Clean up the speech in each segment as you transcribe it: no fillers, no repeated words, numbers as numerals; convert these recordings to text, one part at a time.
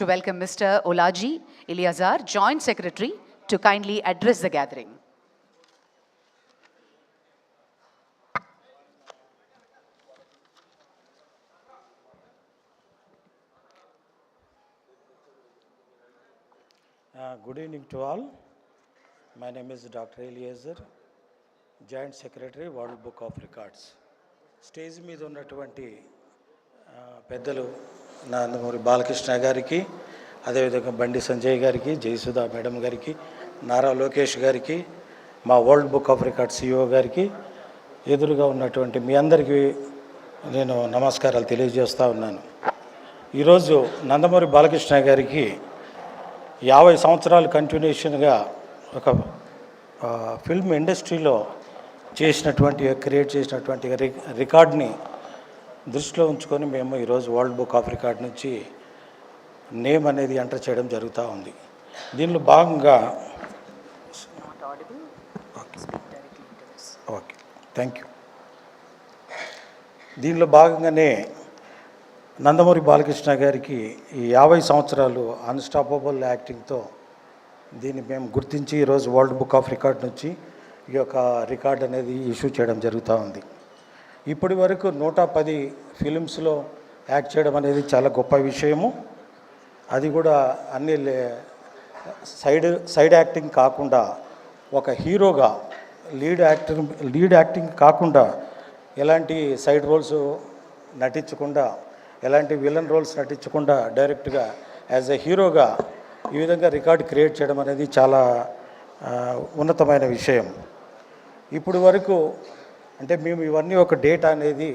to welcome Mr. Olaji Eliazar, Joint Secretary, to kindly address the gathering. Good evening to all. My name is Dr. Eliezer, Joint Secretary, World Book of Records. Stage మీద ఉన్నటువంటి పెద్దలు నందమూరి బాలకృష్ణ గారికి, అదేవిధంగా బండి సంజయ్ గారికి, Jayasudha madam గారికి, నారా లోకేష్ గారికి, మా world book of records CEO గారికి, ఎదురుగా ఉన్నటువంటి మీ అందరికీ నేను నమస్కారాలు తెలియజేస్తూ ఉన్నాను. ఈరోజు నందమూరి బాలకృష్ణ గారికి 50 సంవత్సరాలు కంటిన్యూషన్గా ఒక ఫిల్మ్ ఇండస్ట్రీలో క్రియేట్ చేసినటువంటి రికార్డ్ని దృష్టిలో ఉంచుకొని మేము ఈరోజు వరల్డ్ బుక్ ఆఫ్ రికార్డ్ నుంచి నేమ్ అనేది ఎంటర్ చేయడం జరుగుతూ ఉంది. దీనిలో భాగంగా ఓకే థ్యాంక్ యూ. దీనిలో భాగంగానే నందమూరి బాలకృష్ణ గారికి ఈ 50 సంవత్సరాలు అన్స్టాపబుల్ యాక్టింగ్తో దీన్ని మేము గుర్తించి ఈరోజు వరల్డ్ బుక్ ఆఫ్ రికార్డ్ నుంచి ఈ యొక్క రికార్డ్ అనేది ఇష్యూ చేయడం జరుగుతూ ఉంది. ఇప్పటి వరకు 110 ఫిలిమ్స్లో యాక్ట్ చేయడం అనేది చాలా గొప్ప విషయము. అది కూడా అన్ని సైడ్ యాక్టింగ్ కాకుండా ఒక హీరోగా లీడ్ యాక్టింగ్ కాకుండా ఎలాంటి సైడ్ రోల్స్ నటించకుండా, ఎలాంటి విలన్ రోల్స్ నటించకుండా డైరెక్ట్గా యాజ్ ఎ హీరోగా ఈ విధంగా రికార్డ్ క్రియేట్ చేయడం అనేది చాలా ఉన్నతమైన విషయం. ఇప్పుడు వరకు అంటే మేము ఇవన్నీ ఒక డేటా అనేది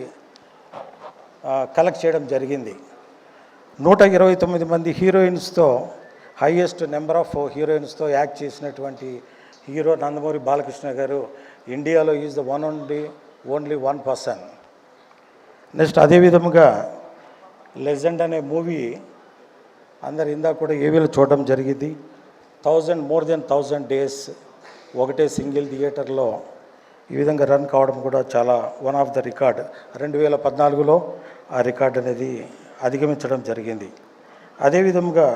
కలెక్ట్ చేయడం జరిగింది. 129 మంది హీరోయిన్స్తో, హైయెస్ట్ నెంబర్ ఆఫ్ హీరోయిన్స్తో యాక్ట్ చేసినటువంటి హీరో నందమూరి బాలకృష్ణ గారు ఇండియాలో is the only one person. Next అదేవిధముగా లెజెండ్ అనే మూవీ అందరు ఇందాక కూడా ఏవీలో చూడడం జరిగింది. మోర్ దెన్ 1000 డేస్ ఒకటే సింగిల్ థియేటర్లో ఈ విధంగా రన్ కావడం కూడా చాలా వన్ ఆఫ్ ద రికార్డ్. 2014లో ఆ రికార్డ్ అనేది అధిగమించడం జరిగింది. అదేవిధంగా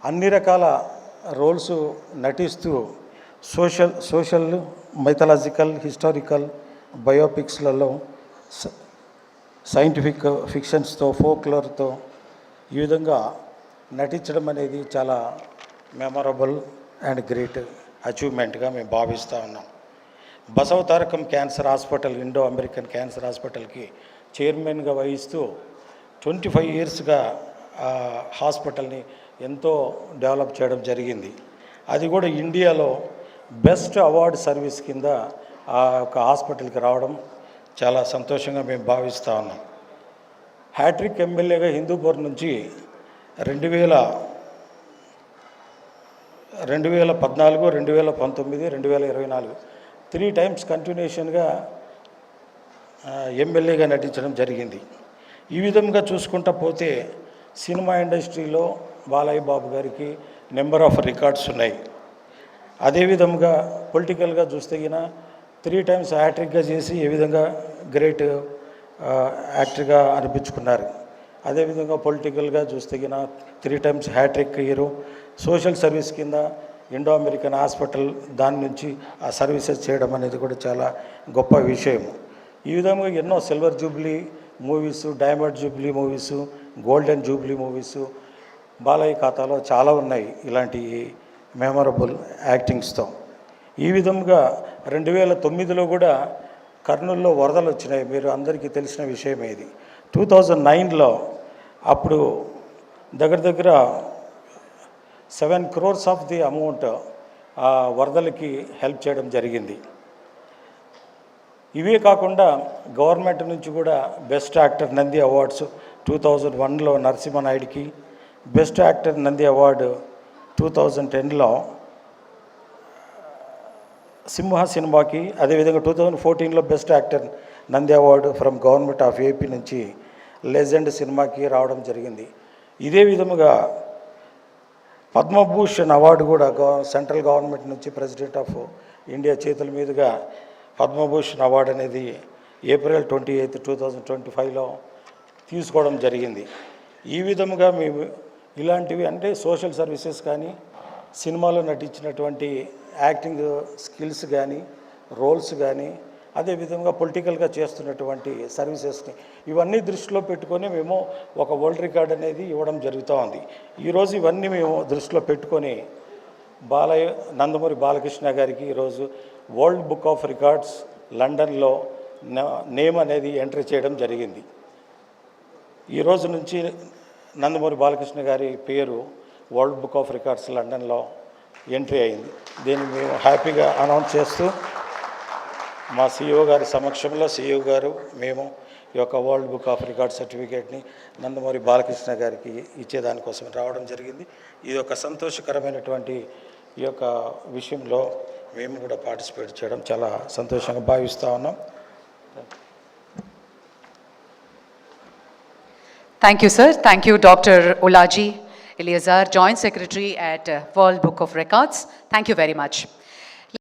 అన్ని రకాల రోల్స్ నటిస్తూ సోషల్ మైథలాజికల్, హిస్టారికల్, బయోపిక్స్లలో, సైంటిఫిక్ ఫిక్షన్స్తో, ఫోక్లోర్తో ఈ విధంగా నటించడం అనేది చాలా మెమొరబుల్ అండ్ గ్రేట్ అచీవ్మెంట్గా మేము భావిస్తూ ఉన్నాం. Basavatarakam cancer hospital, Indo American cancer హాస్పిటల్కి చైర్మన్గా వహిస్తూ 25 ఇయర్స్గా హాస్పిటల్ని ఎంతో డెవలప్ చేయడం జరిగింది. అది కూడా ఇండియాలో బెస్ట్ అవార్డు సర్వీస్ కింద ఆ యొక్క హాస్పిటల్కి రావడం చాలా సంతోషంగా మేము భావిస్తూ ఉన్నాం. హ్యాట్రిక్ ఎమ్మెల్యేగా హిందూపూర్ నుంచి 2014, 2019, 2024 3 టైమ్స్ కంటిన్యూషన్గా ఎమ్మెల్యేగా నటించడం జరిగింది. ఈ విధంగా చూసుకుంటా పోతే సినిమా ఇండస్ట్రీలో బాలయ్య బాబు గారికి నెంబర్ ఆఫ్ రికార్డ్స్ ఉన్నాయి. అదేవిధంగా పొలిటికల్గా చూస్తే 3 టైమ్స్ హ్యాట్రిక్గా చేసి ఏ విధంగా గ్రేట్ యాక్టర్గా అనిపించుకున్నారు. అదేవిధంగా పొలిటికల్గా చూస్తే 3 times hat trick hero, social service కింద ఇండో అమెరికన్ హాస్పిటల్ దాని నుంచి ఆ సర్వీసెస్ చేయడం అనేది కూడా చాలా గొప్ప విషయం. ఈ విధంగా ఎన్నో silver Jubilee movies, diamond Jubilee movies, golden Jubilee movies Balayya ఖాతాలో చాలా ఉన్నాయి ఇలాంటి మెమొరబుల్ యాక్టింగ్స్తో. ఈ విధంగా 2009లో కూడా కర్నూలులో వరదలు వచ్చినాయి. మీరు అందరికీ తెలిసిన విషయమే ఇది. 2009లో అప్పుడు దగ్గర 7 crores ఆఫ్ ది అమౌంట్ వరదలకి హెల్ప్ చేయడం జరిగింది. ఇవే కాకుండా గవర్నమెంట్ నుంచి కూడా బెస్ట్ యాక్టర్ నంది అవార్డ్స్ 2001లో నరసింహనాయుడికి, బెస్ట్ యాక్టర్ నంది అవార్డు 2010లో సింహ సినిమాకి, అదేవిధంగా 2014లో best actor Nandi award from government of AP నుంచి లెజెండ్ సినిమాకి రావడం జరిగింది. ఇదే విధముగా పద్మభూషణ్ అవార్డు కూడా సెంట్రల్ గవర్నమెంట్ నుంచి ప్రెసిడెంట్ ఆఫ్ ఇండియా చేతుల మీదుగా పద్మభూషణ్ అవార్డు అనేది April 28, 2025లో తీసుకోవడం జరిగింది. ఈ విధముగా మేము ఇలాంటివి అంటే సోషల్ సర్వీసెస్ కానీ, సినిమాలో నటించినటువంటి యాక్టింగ్ స్కిల్స్ కానీ, రోల్స్ కానీ, అదేవిధంగా పొలిటికల్గా చేస్తున్నటువంటి సర్వీసెస్ని ఇవన్నీ దృష్టిలో పెట్టుకొని మేము ఒక వరల్డ్ రికార్డ్ అనేది ఇవ్వడం జరుగుతూ ఉంది. ఈరోజు ఇవన్నీ మేము దృష్టిలో పెట్టుకొని నందమూరి బాలకృష్ణ గారికి ఈరోజు వరల్డ్ బుక్ ఆఫ్ రికార్డ్స్ లండన్లో నేమ్ అనేది ఎంట్రీ చేయడం జరిగింది. ఈ రోజు నుంచి నందమూరి బాలకృష్ణ గారి పేరు వరల్డ్ బుక్ ఆఫ్ రికార్డ్స్ లండన్లో ఎంట్రీ అయింది. దీన్ని మేము హ్యాపీగా అనౌన్స్ చేస్తూ మా CEO గారి సమక్షంలో CEO గారు మేము ఈ యొక్క వరల్డ్ బుక్ ఆఫ్ రికార్డ్ సర్టిఫికేట్ని నందమూరి బాలకృష్ణ గారికి ఇచ్చేదానికోసం రావడం జరిగింది. ఇది ఒక సంతోషకరమైనటువంటి ఈ యొక్క విషయంలో మేము కూడా పార్టిసిపేట్ చేయడం చాలా సంతోషంగా భావిస్తూ ఉన్నాం. Thank you, sir. Thank you, Dr. Ulaji Eleazar, Joint Secretary at World Book of Records. Thank you very much.